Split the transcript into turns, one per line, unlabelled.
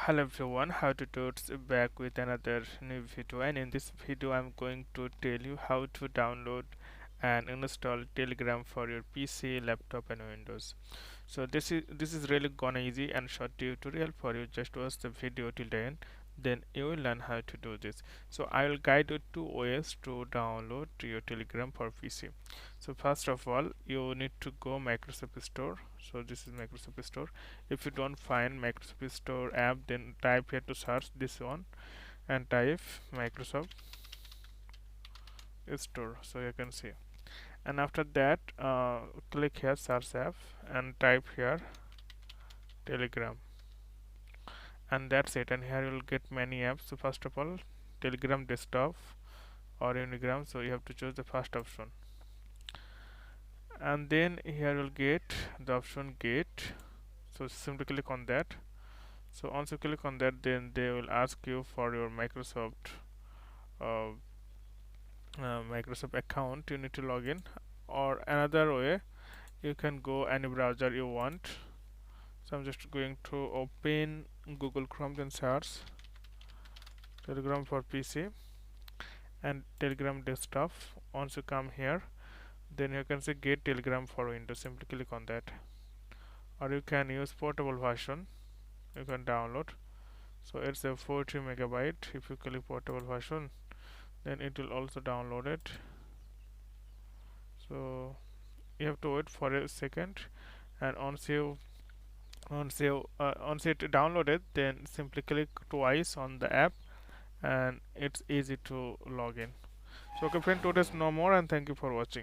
Hello everyone, how to do it back with another new video, and in this video I'm going to tell you how to download and install Telegram for your PC, laptop and Windows. So this is really gonna easy and short tutorial for you. Just watch the video till the end, then you will learn how to do this. So I will guide you two ways to download your Telegram for PC. So first of all, you need to go Microsoft Store. So this is Microsoft Store. If you don't find Microsoft Store app, then type here to search this one and type Microsoft Store. So you can see, and after that click here search app and type here Telegram, and that's it. And here you will get many apps. So first of all, Telegram desktop or Unigram, so you have to choose the first option, and then here you'll get the option get. So simply click on that. So once you click on that, then they will ask you for your uh, Microsoft account. You need to log in, or another way, you can go any browser you want. So I'm just going to open Google Chrome, then search Telegram for PC and Telegram desktop. Once you come here, then you can say get Telegram for Windows. Simply click on that, or you can use portable version. You can download. So it's a 40 megabyte. If you click portable version, then it will also download it. So you have to wait for a second, and once it downloaded, then simply click twice on the app and it's easy to log in. So okay friend, today's no more, and thank you for watching.